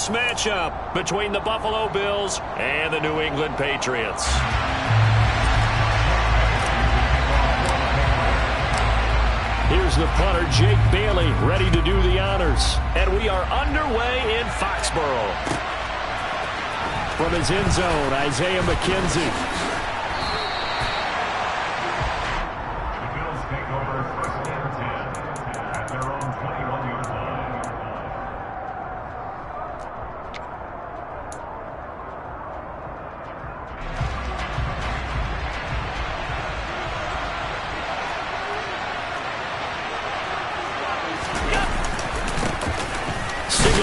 close matchup between the Buffalo Bills and the New England Patriots. Here's the punter, Jake Bailey, ready to do the honors. And we are underway in Foxborough. From his end zone, Isaiah McKenzie.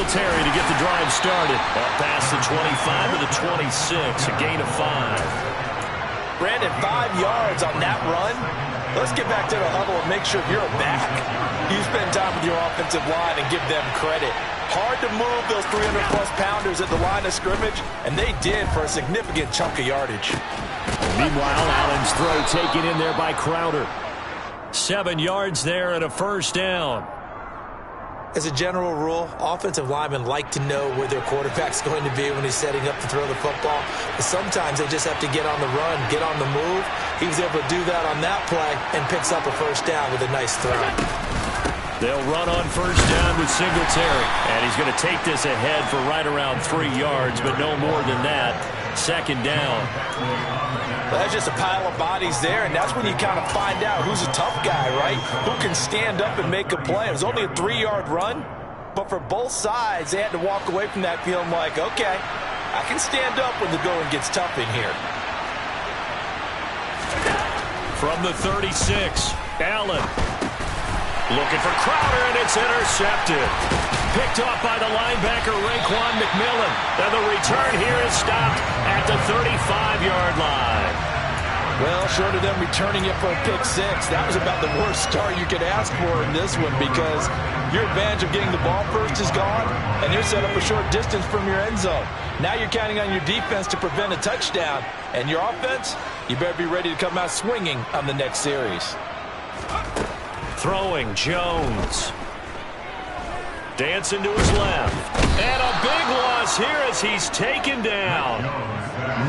Terry to get the drive started. Up past the 25 to the 26, a gain of 5. Brandon, 5 yards on that run. Let's get back to the huddle and make sure you're back. You spend time with your offensive line and give them credit. Hard to move those 300-plus pounders at the line of scrimmage, and they did for a significant chunk of yardage. Meanwhile, Allen's throw taken in there by Crowder. 7 yards there and a first down. As a general rule, offensive linemen like to know where their quarterback's going to be when he's setting up to throw the football. But sometimes they just have to get on the run, get on the move. He was able to do that on that play and picks up a first down with a nice throw. They'll run on first down with Singletary. And he's going to take this ahead for right around 3 yards, but no more than that. Second down. Well, that's just a pile of bodies there, and that's when you kind of find out who's a tough guy, right? Who can stand up and make a play. It was only a 3-yard run, but for both sides, they had to walk away from that feeling like, okay, I can stand up when the going gets tough in here. From the 36, Allen. Looking for Crowder, and it's intercepted. Picked off by the linebacker, Raekwon McMillan. And the return here is stopped at the 35-yard line. Well, short of them returning it for a pick six, that was about the worst start you could ask for in this one because your advantage of getting the ball first is gone, and you're set up a short distance from your end zone. Now you're counting on your defense to prevent a touchdown, and your offense, you better be ready to come out swinging on the next series. Throwing, Jones. Dancing to his left. And a big loss here as he's taken down.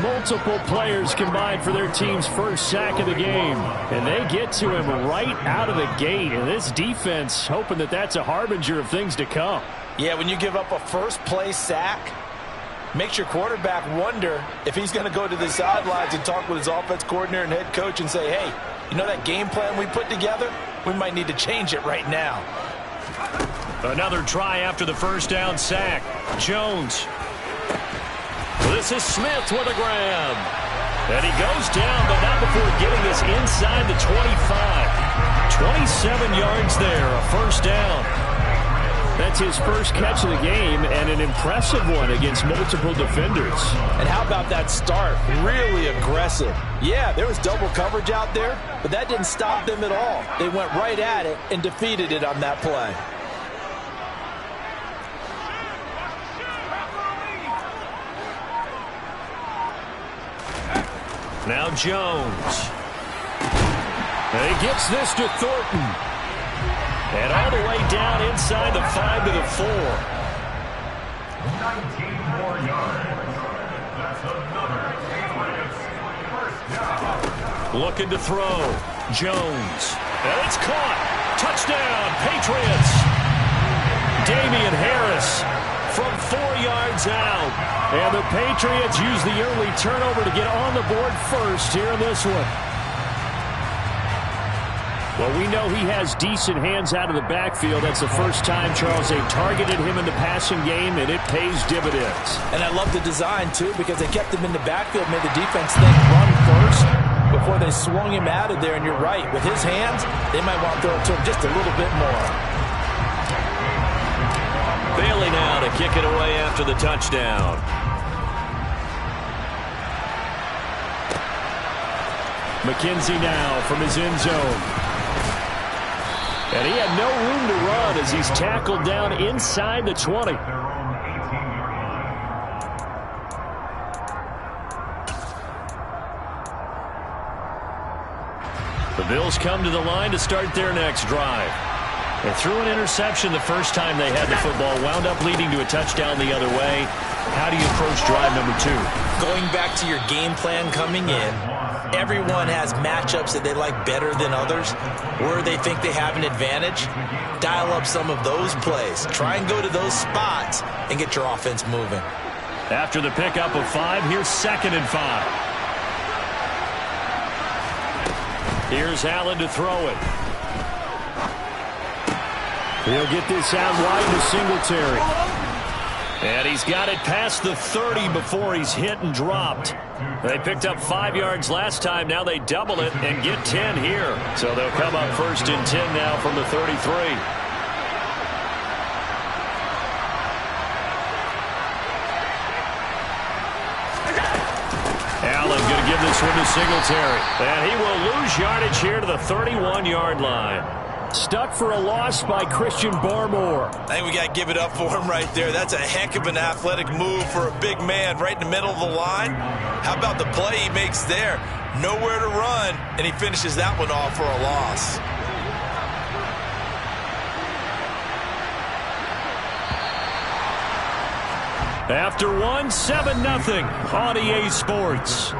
Multiple players combined for their team's first sack of the game. And they get to him right out of the gate. And this defense hoping that that's a harbinger of things to come. Yeah, when you give up a first-play sack, makes your quarterback wonder if he's going to go to the sidelines and talk with his offense coordinator and head coach and say, hey, you know that game plan we put together? We might need to change it right now. Another try after the first down sack. Jones. This is Smith with a grab. And he goes down, but not before getting this inside the 25. 27 yards there, a first down. That's his first catch of the game and an impressive one against multiple defenders. And how about that start? Really aggressive. Yeah, there was double coverage out there, but that didn't stop them at all. They went right at it and defeated it on that play. Now Jones. And he gets this to Thornton. And all the way down inside the 5 to the 4. 19 more yards. That's another first down. Looking to throw. Jones. And it's caught. Touchdown, Patriots. Damian Harris from 4 yards out. And the Patriots use the early turnover to get on the board first here in this one. Well, we know he has decent hands out of the backfield. That's the first time, Charles, they've targeted him in the passing game, and it pays dividends. And I love the design, too, because they kept him in the backfield, made the defense think run first before they swung him out of there. And you're right, with his hands, they might want to throw it to him just a little bit more. Bailey now to kick it away after the touchdown. McKenzie now from his end zone. And he had no room to run as he's tackled down inside the 20. The Bills come to the line to start their next drive. They threw an interception the first time they had the football, wound up leading to a touchdown the other way. How do you approach drive number 2? Going back to your game plan coming in, everyone has matchups that they like better than others, where they think they have an advantage. Dial up some of those plays. Try and go to those spots and get your offense moving. After the pickup of 5, here's 2nd and 5. Here's Allen to throw it. He'll get this out wide to Singletary. And he's got it past the 30 before he's hit and dropped. They picked up 5 yards last time. Now they double it and get 10 here. So they'll come up 1st and 10 now from the 33. Allen going to give this one to Singletary. And he will lose yardage here to the 31-yard line. Stuck for a loss by Christian Barmore. I think we got to give it up for him right there. That's a heck of an athletic move for a big man right in the middle of the line. How about the play he makes there? Nowhere to run, and he finishes that one off for a loss. After 1, 7-0 on EA Sports.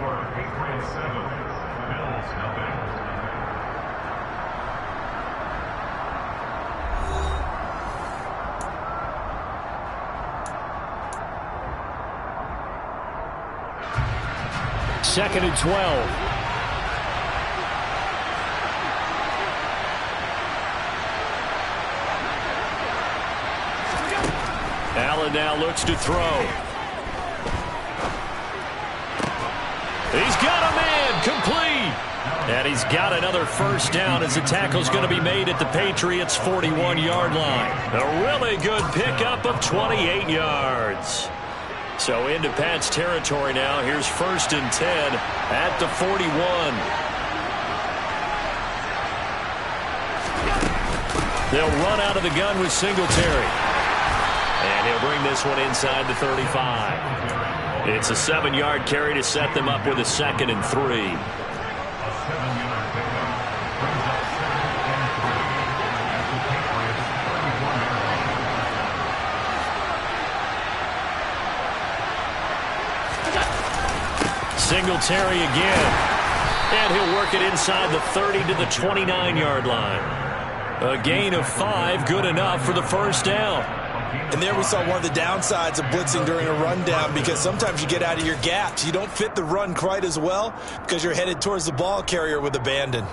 Second and 12. Allen now looks to throw. He's got a man complete. And he's got another first down as the tackle's going to be made at the Patriots' 41-yard line. A really good pickup of 28 yards. So into Pat's territory now. Here's 1st and 10 at the 41. They'll run out of the gun with Singletary. And he'll bring this one inside the 35. It's a 7-yard carry to set them up with a 2nd and 3. Singletary again. And he'll work it inside the 30 to the 29-yard line. A gain of 5, good enough for the first down. And there we saw one of the downsides of blitzing during a rundown, because sometimes you get out of your gaps. You don't fit the run quite as well because you're headed towards the ball carrier with abandon.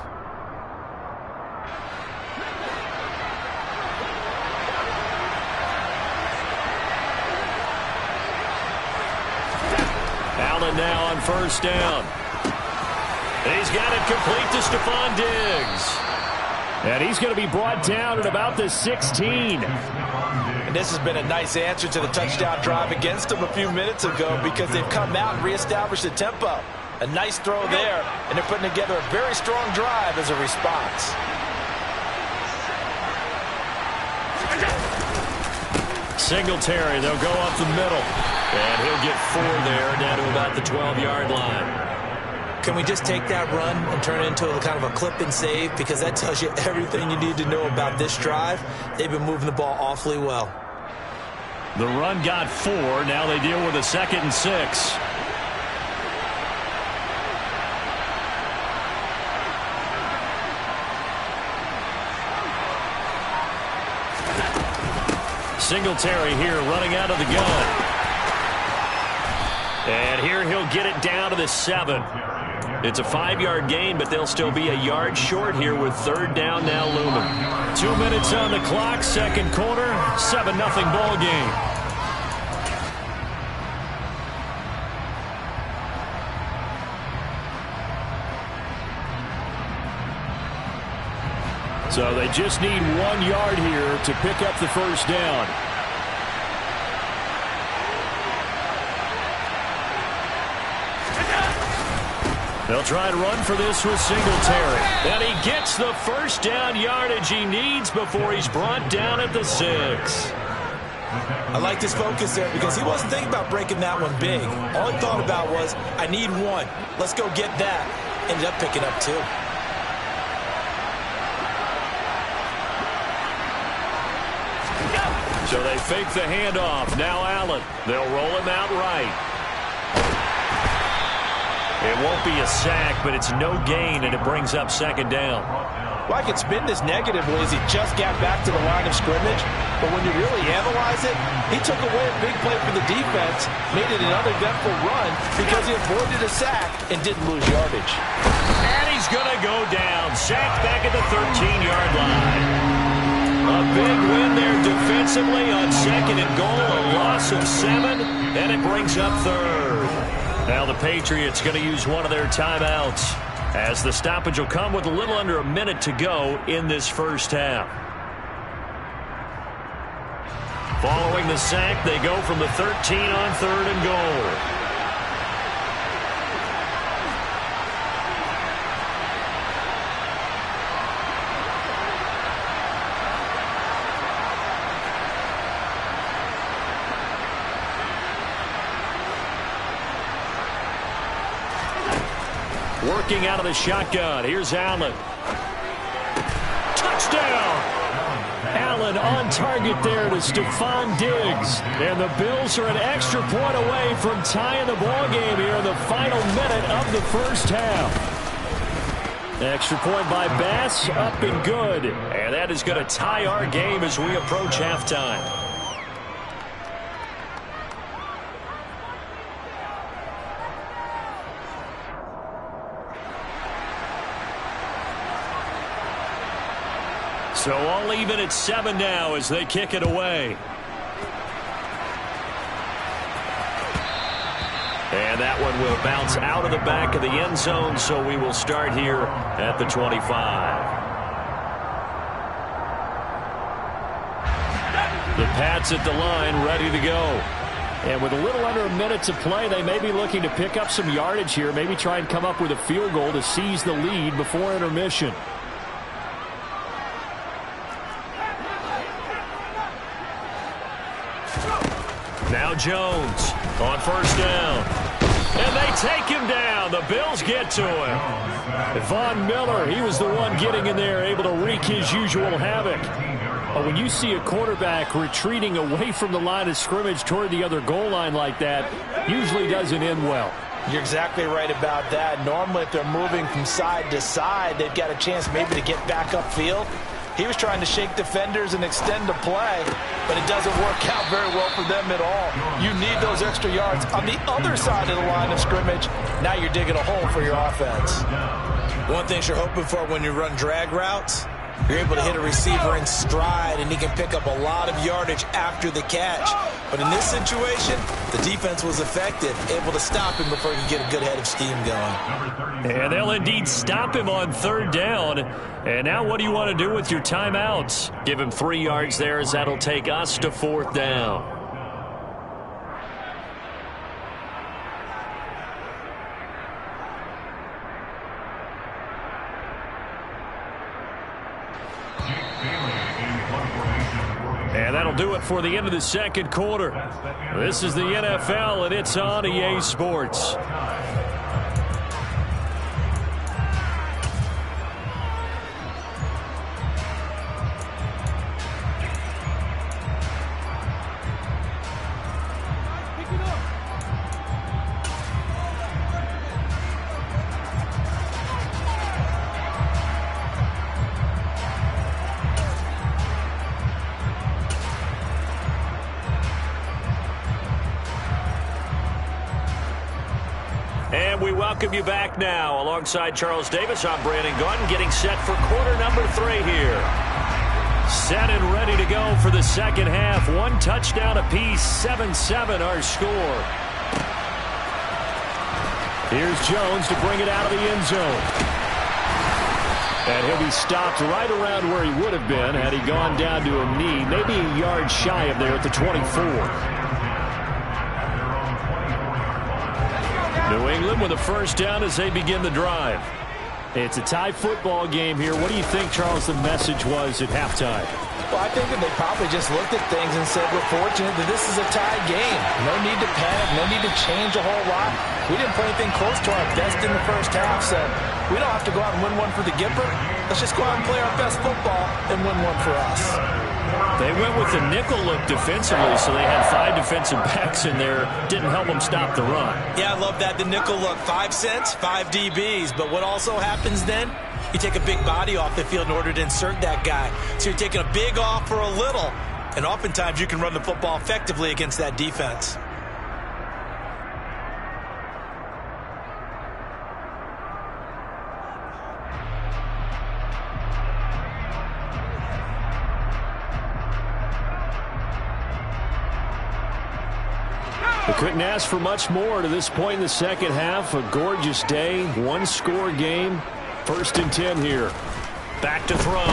Allen now on first down. He's got it complete to Stephon Diggs. And he's going to be brought down at about the 16. And this has been a nice answer to the touchdown drive against them a few minutes ago, because they've come out and reestablished the tempo. A nice throw there, and they're putting together a very strong drive as a response. Singletary, they'll go up the middle. And he'll get 4 there, down to about the 12-yard line. Can we just take that run and turn it into a kind of a clip and save? Because that tells you everything you need to know about this drive. They've been moving the ball awfully well. The run got 4. Now they deal with a 2nd and 6. Singletary here running out of the gun. And here he'll get it down to the 7. It's a 5-yard gain, but they'll still be a yard short here with 3rd down now looming. 2 minutes on the clock, 2nd quarter, 7-0 ball game. So they just need 1 yard here to pick up the first down. They'll try to run for this with Singletary. And he gets the first down yardage he needs before he's brought down at the 6. I like his focus there, because he wasn't thinking about breaking that one big. All he thought about was, I need 1. Let's go get that. Ended up picking up 2. So they fake the handoff. Now Allen. They'll roll him out right. It won't be a sack, but it's no gain, and it brings up second down. Well, I could spin this negatively as he just got back to the line of scrimmage. But when you really analyze it, he took away a big play for the defense, made it an uneventful run because he avoided a sack and didn't lose yardage. And he's going to go down. Sacked back at the 13-yard line. A big win there defensively on second and goal. A loss of 7, and it brings up third. Now the Patriots going to use one of their timeouts, as the stoppage will come with a little under a minute to go in this first half. Following the sack, they go from the 13 on third and goal. Working out of the shotgun. Here's Allen. Touchdown! Allen on target there to Stephon Diggs. And the Bills are an extra point away from tying the ball game here in the final minute of the first half. Extra point by Bass, up and good. And that is going to tie our game as we approach halftime. So all even at 7 now as they kick it away. And that one will bounce out of the back of the end zone, so we will start here at the 25. The Pats at the line, ready to go. And with a little under a minute to play, they may be looking to pick up some yardage here, maybe try and come up with a field goal to seize the lead before intermission. Now Jones on first down. And they take him down. The Bills get to him. Von Miller, he was the one getting in there, able to wreak his usual havoc. But when you see a quarterback retreating away from the line of scrimmage toward the other goal line like that, usually doesn't end well. You're exactly right about that. Normally, if they're moving from side to side, they've got a chance maybe to get back upfield. He was trying to shake defenders and extend the play, but it doesn't work out very well for them at all. You need those extra yards on the other side of the line of scrimmage. Now you're digging a hole for your offense. One thing you're hoping for when you run drag routes, you're able to hit a receiver in stride, and he can pick up a lot of yardage after the catch. But in this situation, the defense was effective, able to stop him before he could get a good head of steam going. And they'll indeed stop him on third down. And now what do you want to do with your timeouts? Give him 3 yards there, as that'll take us to fourth down. And that'll do it for the end of the second quarter. This is the NFL, and it's on EA Sports. And we welcome you back now. Alongside Charles Davis, I'm Brandon Gaudin, getting set for quarter number 3 here. Set and ready to go for the second half. 1 touchdown apiece, 7-7 our score. Here's Jones to bring it out of the end zone. And he'll be stopped right around where he would have been had he gone down to a knee, maybe a yard shy of there at the 24. New England with a first down as they begin the drive. It's a tie football game here. What do you think, Charles, the message was at halftime? Well, I think that they probably just looked at things and said, we're fortunate that this is a tie game. No need to panic, no need to change a whole lot. We didn't play anything close to our best in the first half, so we don't have to go out and win one for the Gipper. Let's just go out and play our best football and win one for us. They went with the nickel look defensively, so they had 5 defensive backs in there. Didn't help them stop the run. Yeah, I love that, the nickel look. 5 cents, 5 DBs. But what also happens then? You take a big body off the field in order to insert that guy. So you're taking a big off for a little. And oftentimes you can run the football effectively against that defense. They couldn't ask for much more to this point in the second half. A gorgeous day, one-score game. 1st and 10 here. Back to throw.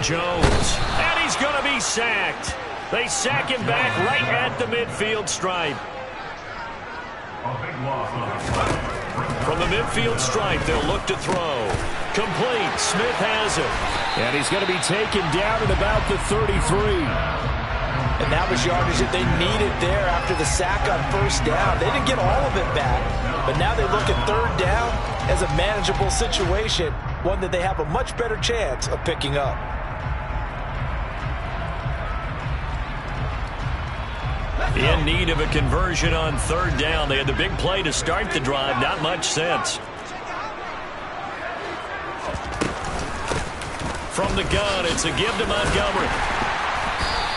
Jones. And he's going to be sacked. They sack him back right at the midfield stripe. From the midfield stripe, they'll look to throw. Complete. Smith has it. And he's going to be taken down at about the 33. And that was yardage that they needed there after the sack on 1st down. They didn't get all of it back, but now they look at 3rd down as a manageable situation, one that they have a much better chance of picking up. In need of a conversion on 3rd down. They had the big play to start the drive. Not much sense. From the gun, it's a give to Montgomery.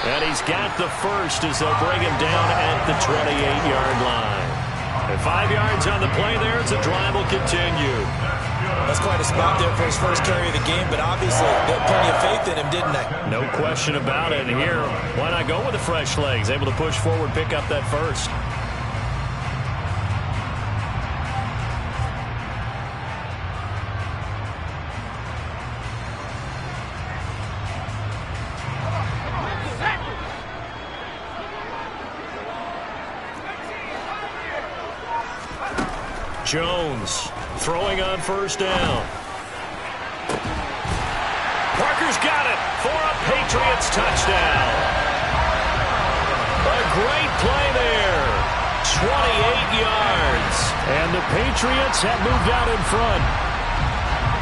And he's got the first as they'll bring him down at the 28-yard line. And 5 yards on the play there as the drive will continue. That's quite a spot there for his first carry of the game, but obviously they had plenty of faith in him, didn't they? No question about it. And here, why not go with the fresh legs? Able to push forward, pick up that first. Jones throwing on 1st down. Parker's got it for a Patriots touchdown. A great play there. 28 yards. And the Patriots have moved out in front.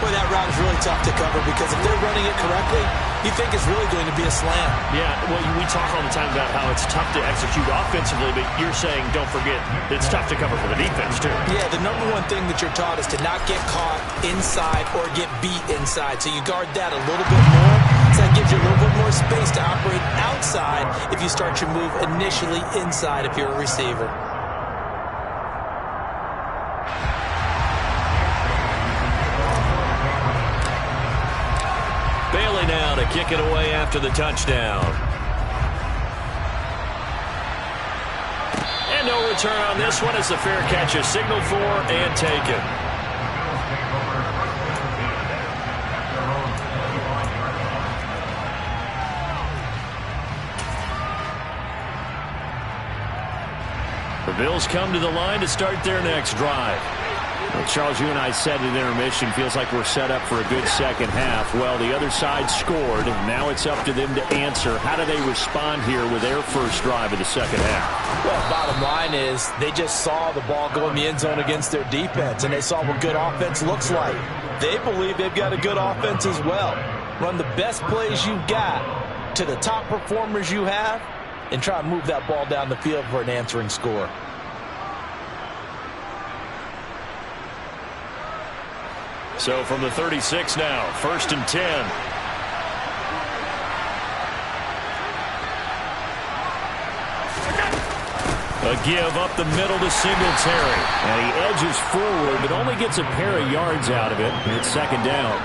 Boy, that route is really tough to cover because if they're running it correctly, you think it's really going to be a slam. Yeah, well, we talk all the time about how it's tough to execute offensively, but you're saying, don't forget, it's tough to cover for the defense, too. Yeah, the number one thing that you're taught is to not get caught inside or get beat inside. So you guard that a little bit more. So that gives you a little bit more space to operate outside if you start your move initially inside if you're a receiver. Now to kick it away after the touchdown. And no return on this one as the fair catch is signaled for and taken. The Bills come to the line to start their next drive. Well, Charles, you and I said at intermission, feels like we're set up for a good second half. Well, the other side scored. Now it's up to them to answer. How do they respond here with their first drive of the second half? Well, bottom line is they just saw the ball go in the end zone against their defense, and they saw what good offense looks like. They believe they've got a good offense as well. Run the best plays you've got to the top performers you have, and try and move that ball down the field for an answering score. So from the 36 now, 1st and 10. A give up the middle to Singletary. And he edges forward, but only gets a pair of yards out of it. And it's 2nd down.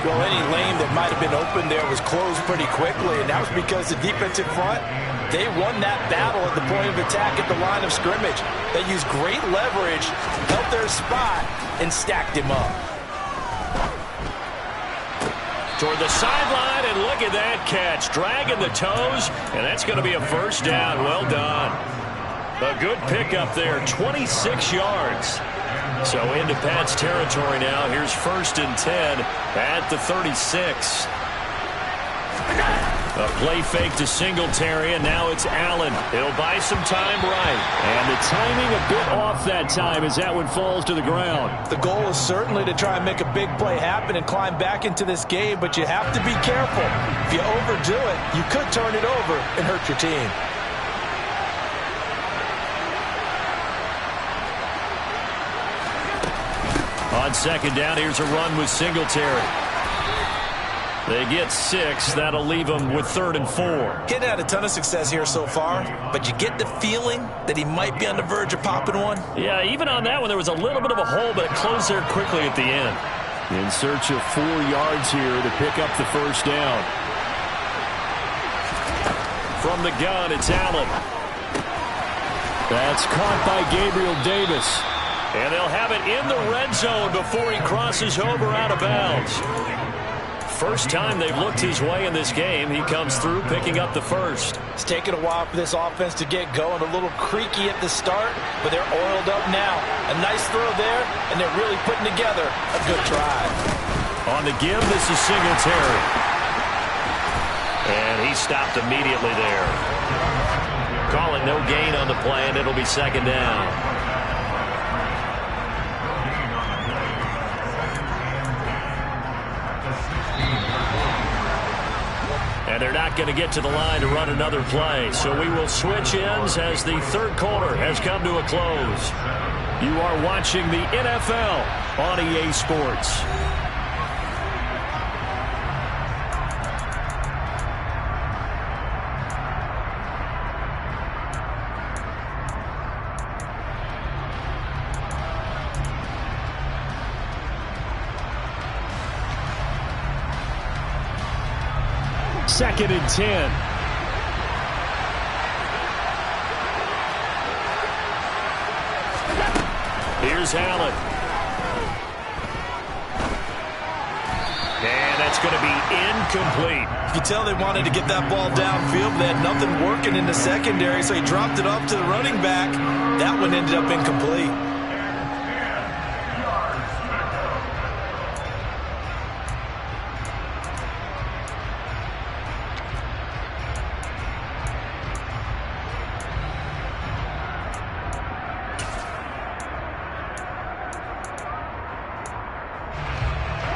Well, any lane that might have been open there was closed pretty quickly, and that was because the defensive front, they won that battle at the point of attack at the line of scrimmage. They used great leverage, held their spot, and stacked him up. Toward the sideline, and look at that catch. Dragging the toes, and that's going to be a 1st down. Well done. A good pickup there, 26 yards. So into Pat's territory now. Here's 1st and 10 at the 36. A play fake to Singletary, and now it's Allen. He'll buy some time right. And the timing a bit off that time as that one falls to the ground. The goal is certainly to try and make a big play happen and climb back into this game, but you have to be careful. If you overdo it, you could turn it over and hurt your team. On second down, here's a run with Singletary. They get 6. That'll leave them with 3rd and 4. He's had a ton of success here so far, but you get the feeling that he might be on the verge of popping one. Yeah, even on that one, there was a little bit of a hole, but it closed there quickly at the end. In search of 4 yards here to pick up the first down. From the gun, it's Allen. That's caught by Gabriel Davis. And they'll have it in the red zone before he crosses over out of bounds. First time they've looked his way in this game. He comes through picking up the first. It's taken a while for this offense to get going. A little creaky at the start, but they're oiled up now. A nice throw there, and they're really putting together a good drive. On the give, this is Singletary. And he stopped immediately there. Calling no gain on the play, and it'll be second down. And they're not going to get to the line to run another play. So we will switch ends as the third quarter has come to a close. You are watching the NFL on EA Sports. Second and 10. Here's Allen. And that's going to be incomplete. You can tell they wanted to get that ball downfield. They had nothing working in the secondary, so he dropped it off to the running back. That one ended up incomplete.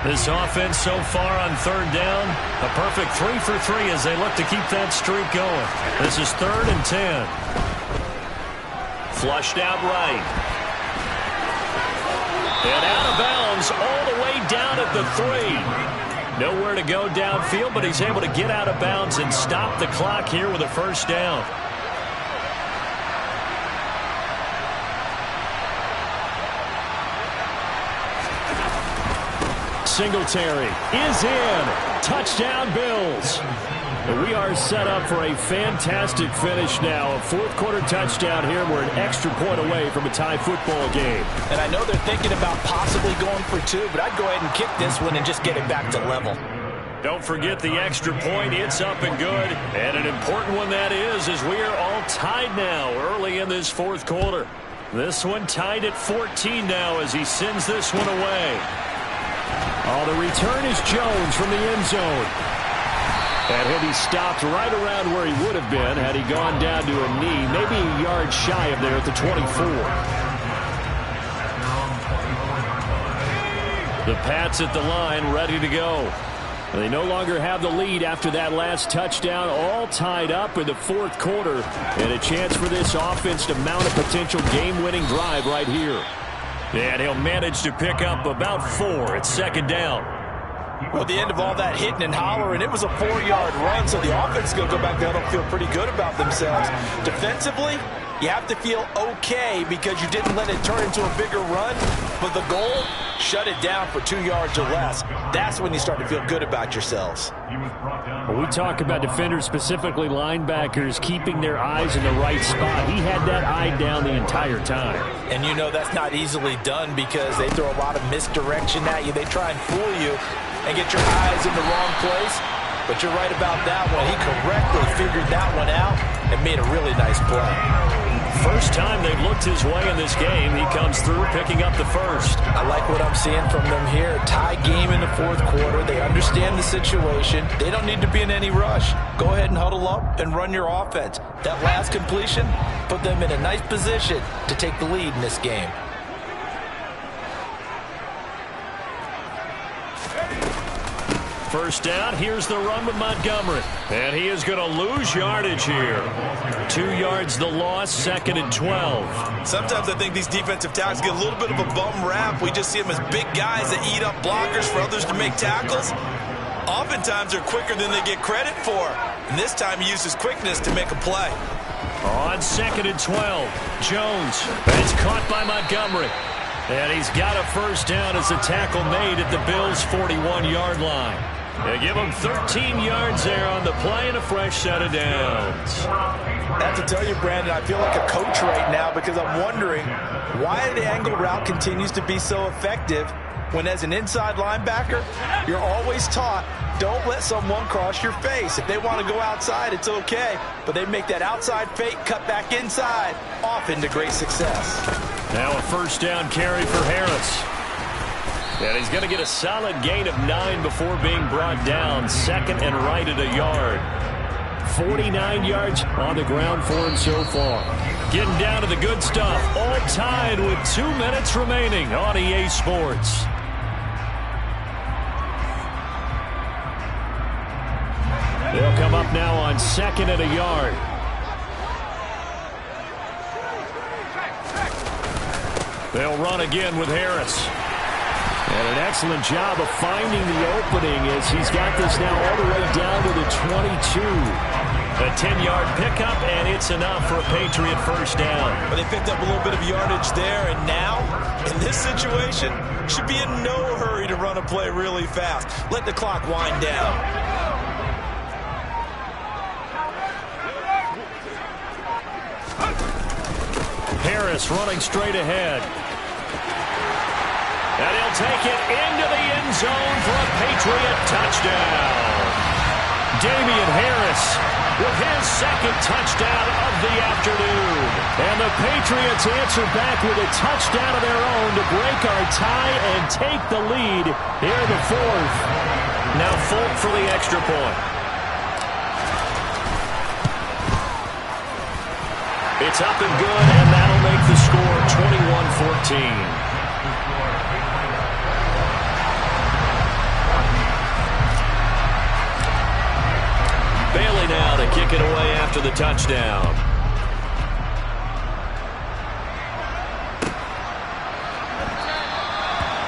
This offense so far on third down, a perfect 3 for 3 as they look to keep that streak going. This is 3rd and 10. Flushed out right. And out of bounds all the way down at the 3. Nowhere to go downfield, but he's able to get out of bounds and stop the clock here with a first down. Singletary is in. Touchdown, Bills. We are set up for a fantastic finish now. A fourth quarter touchdown here. We're an extra point away from a tie football game. And I know they're thinking about possibly going for 2, but I'd go ahead and kick this one and just get it back to level. Don't forget the extra point. It's up and good. And an important one that is, as we are all tied now early in this fourth quarter. This one tied at 14 now as he sends this one away. Oh, the return is Jones from the end zone. And he'll be stopped right around where he would have been had he gone down to a knee, maybe a yard shy of there at the 24. The Pats at the line, ready to go. They no longer have the lead after that last touchdown, all tied up in the fourth quarter, and a chance for this offense to mount a potential game-winning drive right here. And he'll manage to pick up about 4 at second down. Well, at the end of all that hitting and hollering, it was a 4-yard run, so the offense is going to go back there and feel pretty good about themselves. Defensively, you have to feel okay because you didn't let it turn into a bigger run, but the goal, shut it down for 2 yards or less. That's when you start to feel good about yourselves. When we talk about defenders, specifically linebackers, keeping their eyes in the right spot, he had that eye down the entire time. And you know that's not easily done because they throw a lot of misdirection at you. They try and fool you and get your eyes in the wrong place. But you're right about that one. He correctly figured that one out and made a really nice play. first time they've looked his way in this game. He comes through picking up the first. I like what I'm seeing from them here. Tie game in the fourth quarter. They understand the situation. They don't need to be in any rush. Go ahead and huddle up and run your offense. That last completion put them in a nice position to take the lead in this game. First down, here's the run with Montgomery. And he is going to lose yardage here. 2 yards the loss, 2nd and 12. Sometimes I think these defensive tackles get a little bit of a bum rap. We just see them as big guys that eat up blockers for others to make tackles. Oftentimes they're quicker than they get credit for. And this time he uses quickness to make a play. On 2nd and 12, Jones. That's caught by Montgomery. And he's got a first down as a tackle made at the Bills' 41-yard line. They give him 13 yards there on the play and a fresh set of downs. I have to tell you, Brandon, I feel like a coach right now because I'm wondering why the angle route continues to be so effective when as an inside linebacker, you're always taught, don't let someone cross your face. If they want to go outside, it's okay. But they make that outside fake, cut back inside, often to great success. Now a first down carry for Harris. And he's going to get a solid gain of 9 before being brought down. 2nd and right at a yard. 49 yards on the ground for him so far. Getting down to the good stuff. All tied with 2 minutes remaining on EA Sports. They'll come up now on 2nd and a yard. They'll run again with Harris. And an excellent job of finding the opening as he's got this now all the way down to the 22. A 10-yard pickup, and it's enough for a Patriot first down. But they picked up a little bit of yardage there, and now, in this situation, should be in no hurry to run a play really fast. Let the clock wind down. Harris running straight ahead. And he'll take it into the end zone for a Patriot touchdown. Damian Harris with his 2nd touchdown of the afternoon. And the Patriots answer back with a touchdown of their own to break our tie and take the lead here in the 4th. Now Folk for the extra point. It's up and good, and that'll make the score 21-14. Bailey now to kick it away after the touchdown.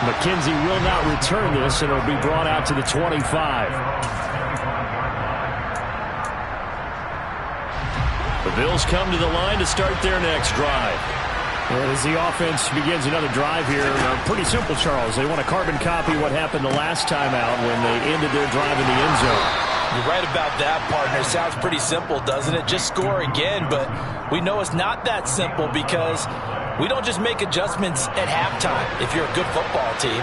McKenzie will not return this, and it'll be brought out to the 25. The Bills come to the line to start their next drive. And as the offense begins another drive here, pretty simple, Charles. They want to carbon copy what happened the last time out when they ended their drive in the end zone. You're right about that, partner. It sounds pretty simple, doesn't it? Just score again, but we know it's not that simple because we don't just make adjustments at halftime if you're a good football team.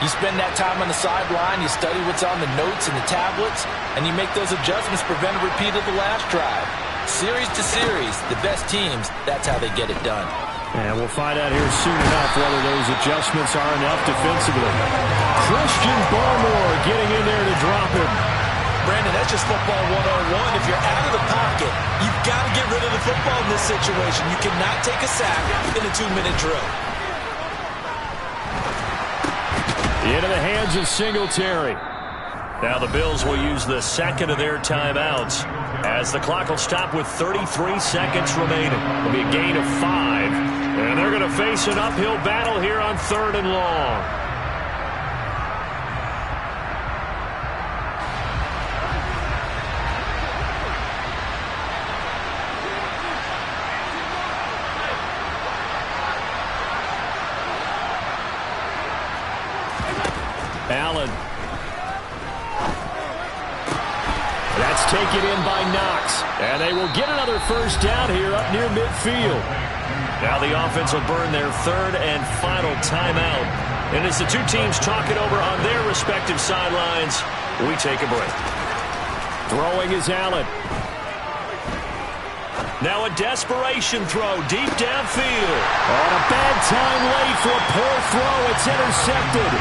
You spend that time on the sideline, you study what's on the notes and the tablets, and you make those adjustments to prevent a repeat of the last drive. Series to series, the best teams, that's how they get it done. And we'll find out here soon enough whether those adjustments are enough defensively. Christian Barmore getting in there to drop him. Brandon, that's just football 101. If you're out of the pocket, you've got to get rid of the football in this situation. You cannot take a sack in a 2-minute drill. Into the hands of Singletary. Now the Bills will use the 2nd of their timeouts as the clock will stop with 33 seconds remaining. It'll be a gain of 5. And they're going to face an uphill battle here on 3rd and long. Allen. That's taken in by Knox. And they will get another first down here up near midfield. Now the offense will burn their 3rd and final timeout. And as the two teams talk it over on their respective sidelines, we take a break. Throwing is Allen. Now a desperation throw deep downfield. On a bad time late for a poor throw. It's intercepted.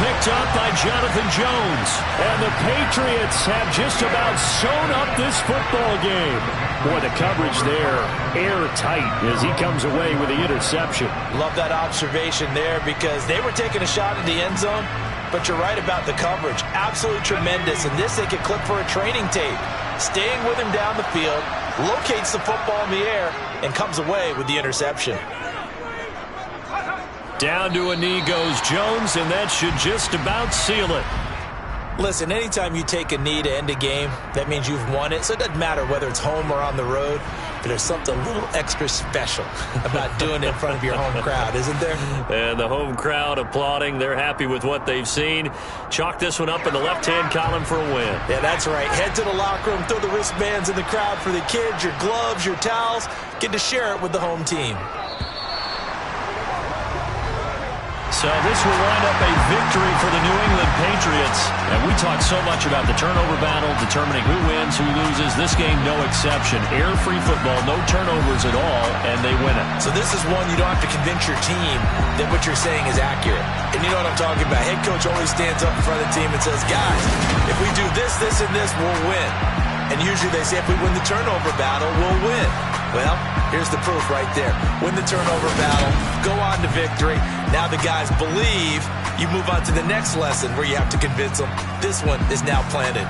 Picked up by Jonathan Jones. And the Patriots have just about sewn up this football game. Boy, the coverage there, airtight as he comes away with the interception. Love that observation there because they were taking a shot at the end zone, but you're right about the coverage. Absolutely tremendous. And this they could clip for a training tape. Staying with him down the field, locates the football in the air, and comes away with the interception. Down to a knee goes Jones, and that should just about seal it. Listen, anytime you take a knee to end a game, that means you've won it. So it doesn't matter whether it's home or on the road, but there's something a little extra special about doing it in front of your home crowd, isn't there? And the home crowd applauding. They're happy with what they've seen. Chalk this one up in the left-hand column for a win. Yeah, that's right. Head to the locker room, throw the wristbands in the crowd for the kids, your gloves, your towels. Get to share it with the home team. So this will wind up a victory for the New England Patriots. And we talked so much about the turnover battle, determining who wins, who loses. This game, no exception. Air-free football, no turnovers at all, and they win it. So this is one you don't have to convince your team that what you're saying is accurate. And you know what I'm talking about. Head coach always stands up in front of the team and says, guys, if we do this, this, and this, we'll win. And usually they say if we win the turnover battle, we'll win. Well, here's the proof right there. Win the turnover battle, go on to victory. Now the guys believe. You move on to the next lesson where you have to convince them. This one is now planted.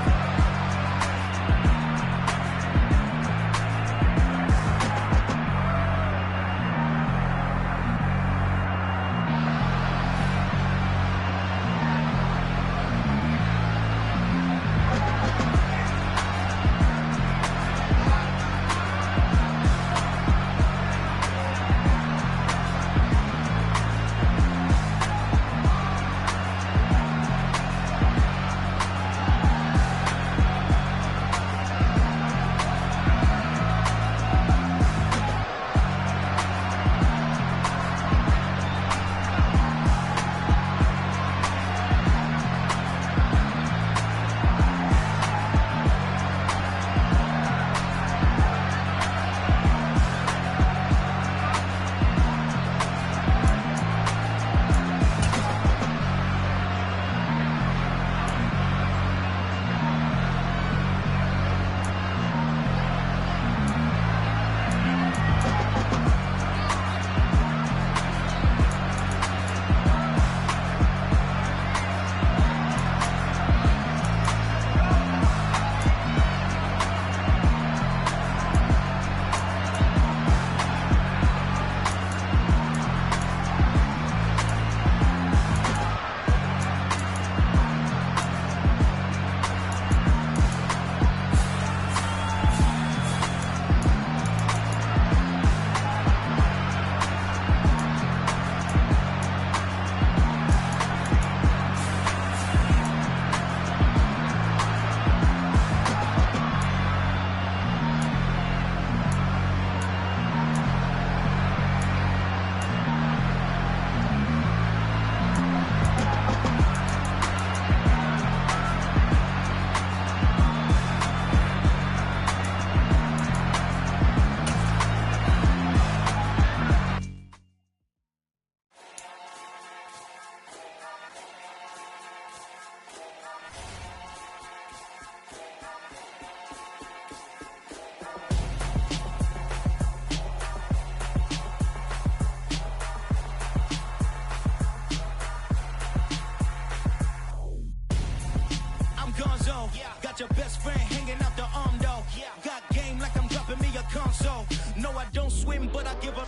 Your best friend hanging out the arm though. Got game like I'm dropping me a console. No, I don't swim, but I give a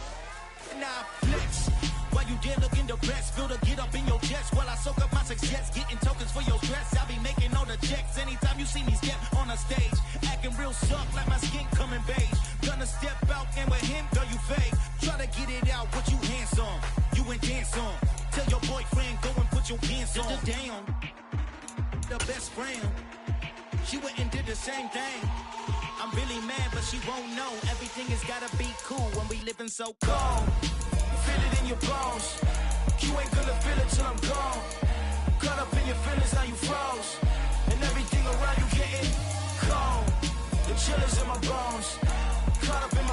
nah flex. While you there looking depressed, feel the get up in your chest while I soak up my success, getting tokens for your stress. I be making all the checks anytime you see me step on a stage, acting real soft like my skin coming beige. Gonna step out and with him, girl, you fake. Try to get it out, but you handsome. You and dance on. Tell your boyfriend go and put your pants on. Down. The best friend. She went and did the same thing. I'm really mad, but she won't know. Everything has gotta be cool when we living so cold. Feel it in your bones. You ain't gonna feel it till I'm gone. Caught up in your feelings, now you froze. And everything around you getting cold. The chill is in my bones. Caught up in my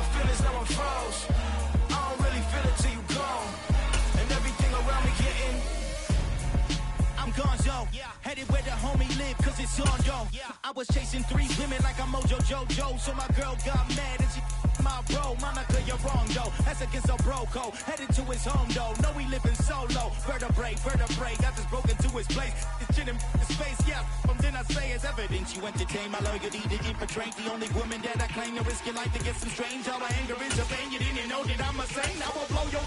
it's on, yo. I was chasing 3 women like I'm Mojo Jojo, so my girl got mad and she my bro. Monica, you're wrong, though. That's against a bro code. Headed to his home, though. No, we living solo. Vertebrae. I just broke into his place. This shit in his face, yeah. From then I say it's evidence. You entertain my loyalty to infiltrate. The only woman that I claim to risk your life to get some strange. All my anger is a pain. You didn't know that I'm a saint. I will blow your